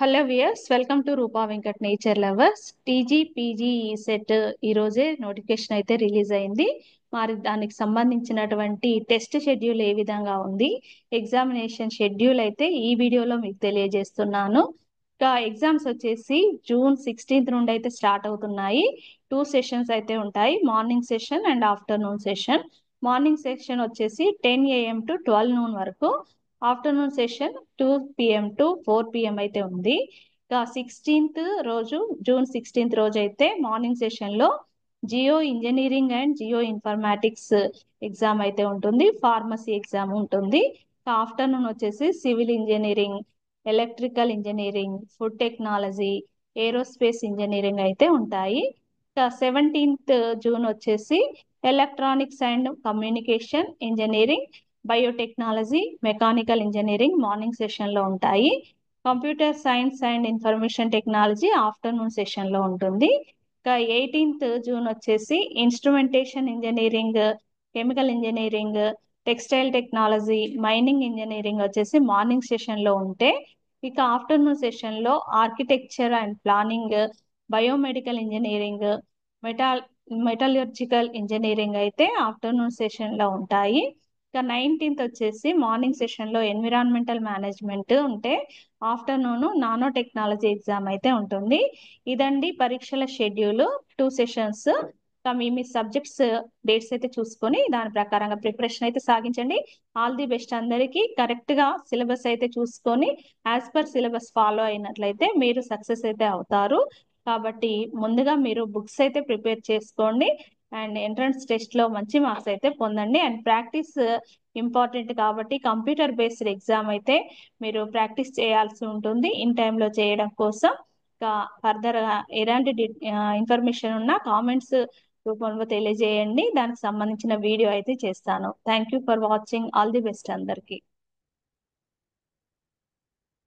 Hello viewers, welcome to Roopa Venkat nature lovers. TG PG CET ఈ రోజే notification అయితే release అయింది. మరి దానికి సంబంధించినటువంటి టెస్ట్ షెడ్యూల్ ఏ విధంగా ఉంది, ఎగ్జామినేషన్ షెడ్యూల్ అయితే ఈ వీడియోలో మీకు తెలియజేస్తున్నాను. ఇంకా ఎగ్జామ్స్ వచ్చేసి జూన్ 16th నుండి అయితే స్టార్ట్ అవుతున్నాయి. 2 సెషన్స్ అయితే ఉంటాయి, morning session and afternoon session. Morning session వచ్చేసి 10 AM టు 12 noon వరకు, afternoon session 2 PM to 4 PM అయితే ఉంది. ఇంకా 16th రోజు, జూన్ 16th రోజు అయితే మార్నింగ్ సెషన్ లో geo engineering and geo informatics exam అయితే ఉంటుంది, ఫార్మసీ ఎగ్జామ్ ఉంటుంది. ఆఫ్టర్నూన్ వచ్చేసి civil engineering, electrical engineering, food technology, aerospace engineering అయితే ఉంటాయి. 17th జూన్ వచ్చేసి electronics and communication engineering, biotechnology, mechanical engineering morning session లో ఉంటాయి. Computer science and information technology afternoon session లో ఉంటుంది. ఇంకా 18th జూన్ వచ్చేసి instrumentation engineering, chemical engineering, textile technology, mining engineering వచ్చేసి మార్నింగ్ సెషన్ లో ఉంటే, ఇక ఆఫ్టర్నూన్ సెషన్ లో architecture and planning, biomedical engineering, metal metallurgical engineering అయితే ఆఫ్టర్నూన్ సెషన్ లో ఉంటాయి. ఇక 19th వచ్చేసి మార్నింగ్ సెషన్ లో ఎన్విరాన్మెంటల్ మేనేజ్మెంట్ ఉంటే, ఆఫ్టర్నూన్ నానో టెక్నాలజీ ఎగ్జామ్ అయితే ఉంటుంది. ఇదండి పరీక్షల షెడ్యూల్, 2 సెషన్స్. మీ సబ్జెక్ట్స్ డేట్స్ అయితే చూసుకొని దాని ప్రకారంగా ప్రిపరేషన్ అయితే సాగించండి. ఆల్ ది బెస్ట్ అందరికీ. కరెక్ట్ గా సిలబస్ అయితే చూసుకొని యాజ్ పర్ సిలబస్ ఫాలో అయినట్లయితే మీరు సక్సెస్ అయితే అవుతారు. కాబట్టి ముందుగా మీరు బుక్స్ అయితే ప్రిపేర్ చేసుకోండి అండ్ ఎంట్రన్స్ టెస్ట్ లో మంచి మార్క్స్ అయితే పొందండి. అండ్ ప్రాక్టీస్ ఇంపార్టెంట్ కాబట్టి కంప్యూటర్ బేస్డ్ ఎగ్జామ్ అయితే మీరు ప్రాక్టీస్ చేయాల్సి ఉంటుంది ఇన్ టైంలో చేయడం కోసం. ఇంకా ఫర్దర్ ఎలాంటి ఇన్ఫర్మేషన్ ఉన్నా కామెంట్స్ రూపంలో తెలియజేయండి, దానికి సంబంధించిన వీడియో అయితే చేస్తాను. Thank you for watching. All the best అందరికీ.